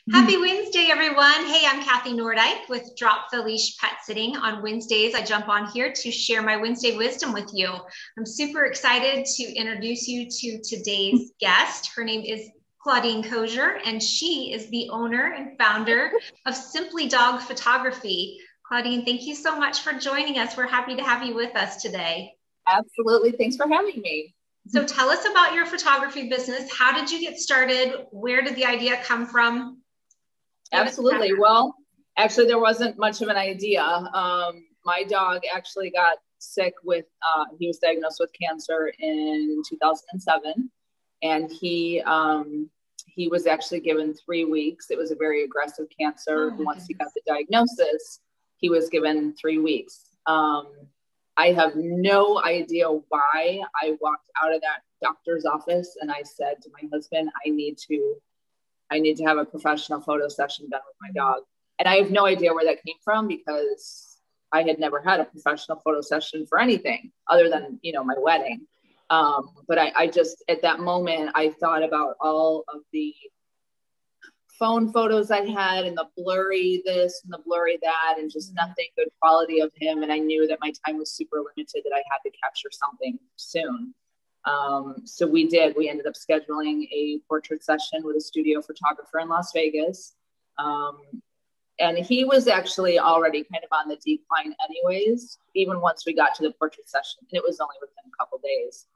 Happy Wednesday, everyone. Hey, I'm Kathy Nordyke with Drop the Leash Pet Sitting. On Wednesdays, I jump on here to share my Wednesday wisdom with you. I'm super excited to introduce you to today's guest. Her name is Claudine Kozier, and she is the owner and founder of Simply Dog Photography. Claudine, thank you so much for joining us. We're happy to have you with us today. Absolutely. Thanks for having me. So tell us about your photography business. How did you get started? Where did the idea come from? Absolutely. Well, actually, there wasn't much of an idea. My dog actually got sick with, he was diagnosed with cancer in 2007. And he was actually given 3 weeks. It was a very aggressive cancer. Once he got the diagnosis, he was given 3 weeks. I have no idea why. I walked out of that doctor's office and I said to my husband, I need to have a professional photo session done with my dog. And I have no idea where that came from because I had never had a professional photo session for anything other than, my wedding. But I just, at that moment, I thought about all of the phone photos I had and the blurry this and the blurry that and just nothing good quality of him. And I knew that my time was super limited, that I had to capture something soon. So we ended up scheduling a portrait session with a studio photographer in Las Vegas. And he was actually already kind of on the decline anyways, even once we got to the portrait session, and it was only within a couple days.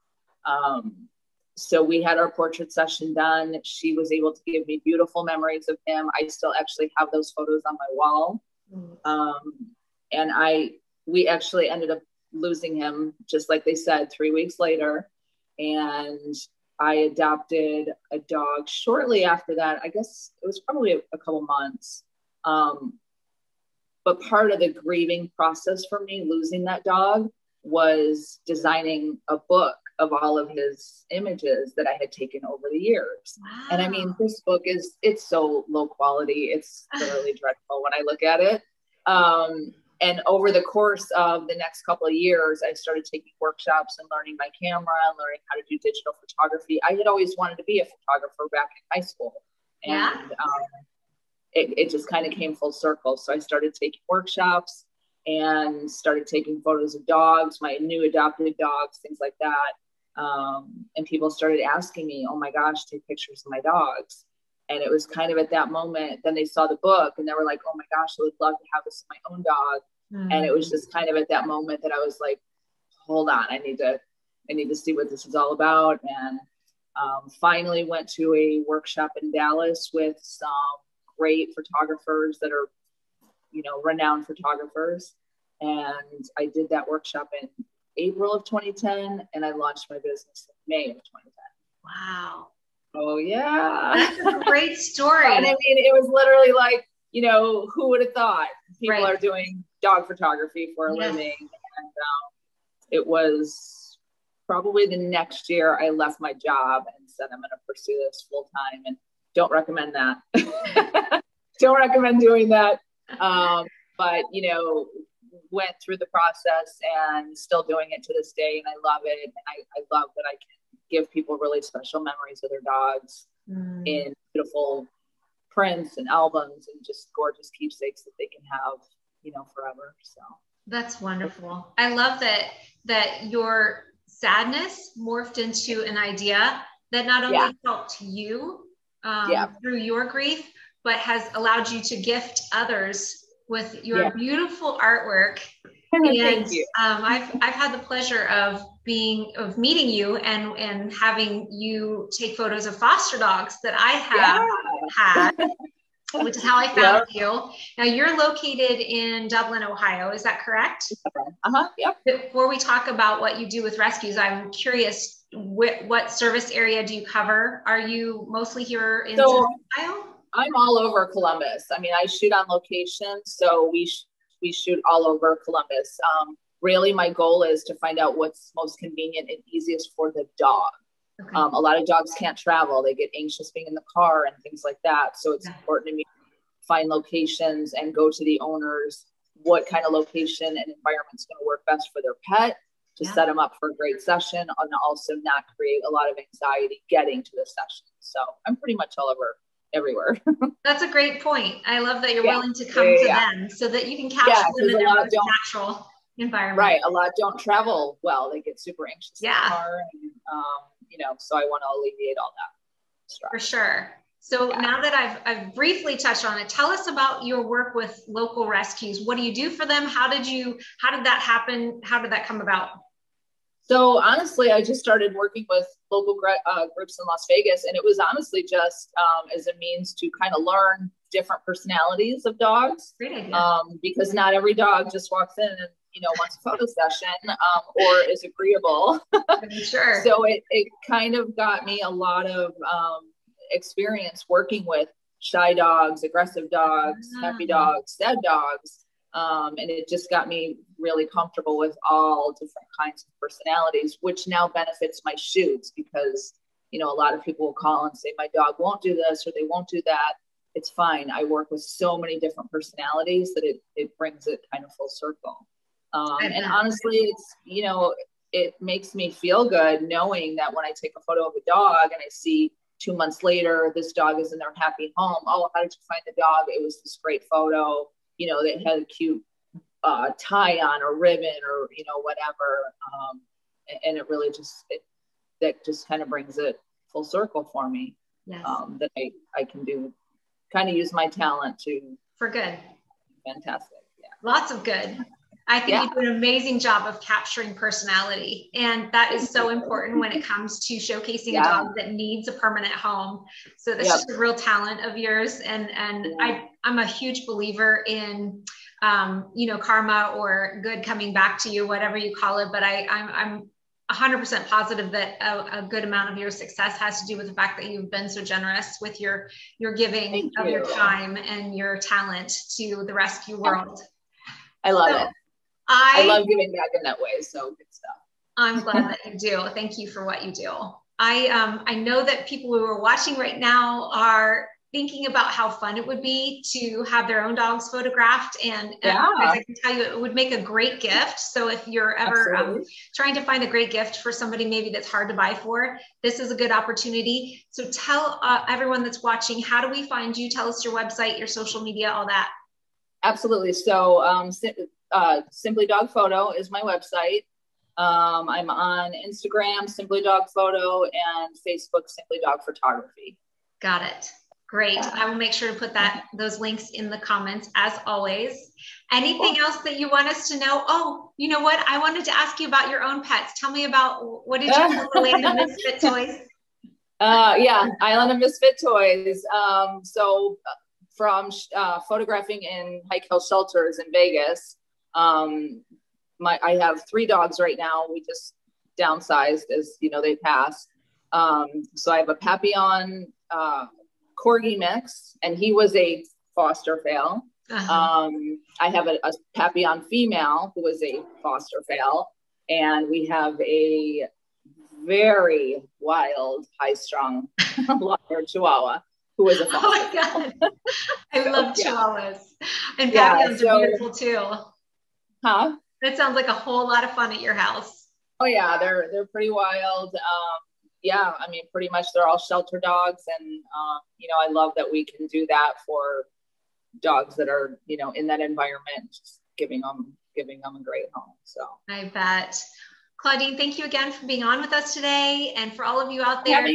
So we had our portrait session done. She was able to give me beautiful memories of him. I still actually have those photos on my wall. And we actually ended up losing him, just like they said, 3 weeks later. And I adopted a dog shortly after that. I guess it was probably a couple months. But part of the grieving process for me losing that dog was designing a book of all of his images that I had taken over the years. Wow. And I mean, this book it's so low quality. It's literally dreadful when I look at it. And over the course of the next couple of years, I started taking workshops and learning my camera and learning how to do digital photography. I had always wanted to be a photographer back in high school. And it just kind of came full circle. So I started taking workshops and started taking photos of dogs, my new adopted dogs, things like that. And people started asking me, oh my gosh, take pictures of my dogs. And it was kind of at that moment, then they saw the book and they were like, oh my gosh, I would love to have this in my own dog. And it was just kind of at that moment that I was like, hold on, I need to see what this is all about. And finally went to a workshop in Dallas with some great photographers that are, renowned photographers. And I did that workshop in April of 2010, and I launched my business in May of 2010. Wow. Oh yeah. That's a great story. And I mean, it was literally like, who would have thought people are doing dog photography for a living? And it was probably the next year I left my job and said, I'm going to pursue this full time, and don't recommend that. Don't recommend doing that. But, went through the process and still doing it to this day. And I love it. And I love that I can give people really special memories of their dogs in beautiful prints and albums and just gorgeous keepsakes that they can have, forever. So that's wonderful. I love that your sadness morphed into an idea that not only helped you through your grief, but has allowed you to gift others with your beautiful artwork. Thank you. I've had the pleasure of meeting you and having you take photos of foster dogs that I have had, which is how I found you. Now you're located in Dublin, Ohio. Is that correct? Yep. Before we talk about what you do with rescues, I'm curious, what service area do you cover? Are you mostly here in Ohio? I'm all over Columbus. I mean, I shoot on location, so we shoot all over Columbus. Really, my goal is to find out what's most convenient and easiest for the dog. Okay. A lot of dogs can't travel. They get anxious being in the car and things like that. So it's important to me to find locations and go to the owners, what kind of location and environment is going to work best for their pet to set them up for a great session and also not create a lot of anxiety getting to the session. So I'm pretty much all over everywhere. That's a great point. I love that you're willing to come to them so that you can capture them in their most natural environment. Right. A lot don't travel well. They get super anxious in the car. And, you know, so I want to alleviate all that stress. For sure. So now that I've briefly touched on it, tell us about your work with local rescues. What do you do for them? How did that happen? How did that come about? So honestly, I just started working with local groups in Las Vegas, and it was honestly just as a means to kind of learn different personalities of dogs. Great idea. Because not every dog just walks in and, you know, wants a photo session or is agreeable. Sure. So it kind of got me a lot of experience working with shy dogs, aggressive dogs, happy dogs, sad dogs. And it just got me really comfortable with all different kinds of personalities, which now benefits my shoots because, you know, a lot of people will call and say, my dog won't do this or they won't do that. It's fine. I work with so many different personalities that it brings it kind of full circle. And honestly, it's, you know, it makes me feel good knowing that when I take a photo of a dog and I see 2 months later, this dog is in their happy home. Oh, how did you find the dog? It was this great photo. You know, they had a cute tie on or ribbon or, you know, whatever. And it really that just kind of brings it full circle for me. Yes. That I can kind of use my talent for good. Fantastic. Yeah. Lots of good. I think you do an amazing job of capturing personality. And that is so important when it comes to showcasing a dog that needs a permanent home. So that's just a real talent of yours. And I'm a huge believer in, you know, karma or good coming back to you, whatever you call it. But I'm 100% positive that a good amount of your success has to do with the fact that you've been so generous with your giving of your time and your talent to the rescue world. I love it. I love giving back in that way. So good stuff. I'm glad that you do. Thank you for what you do. I know that people who are watching right now are thinking about how fun it would be to have their own dogs photographed. And as I can tell you, it would make a great gift. So if you're ever trying to find a great gift for somebody maybe that's hard to buy for, this is a good opportunity. So tell everyone that's watching, how do we find you? Tell us your website, your social media, all that. Absolutely. So Simply Dog Photo is my website. I'm on Instagram, Simply Dog Photo, and Facebook, Simply Dog Photography. Got it. Great. I will make sure to put those links in the comments as always. Anything else that you want us to know? Oh, you know what? I wanted to ask you about your own pets. Tell me about, what did you call the Land of Misfit Toys? Island of Misfit Toys. So from photographing in Hike Hill shelters in Vegas, I have 3 dogs right now. We just downsized as, you know, they passed. So I have a Papillon Corgi mix, and he was a foster fail. I have a Papillon female who was a foster fail, and we have a very wild, high-strung Chihuahua who was a foster. Oh my God. I love Chihuahuas. And Papillons are beautiful too. Huh? That sounds like a whole lot of fun at your house. Oh yeah, they're pretty wild. I mean, pretty much they're all shelter dogs, and you know, I love that we can do that for dogs that are, you know, in that environment, just giving them a great home. So I bet. Claudine, thank you again for being on with us today, and for all of you out there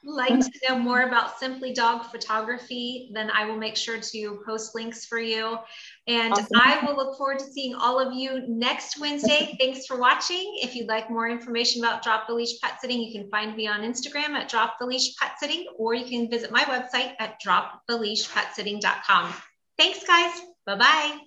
like to know more about Simply Dog Photography, then I will make sure to post links for you. And I will look forward to seeing all of you next Wednesday. Thanks for watching. If you'd like more information about Drop the Leash Pet Sitting, you can find me on Instagram at Drop the Leash Pet Sitting, or you can visit my website at droptheleashpetsitting.com. Thanks, guys. Bye-bye.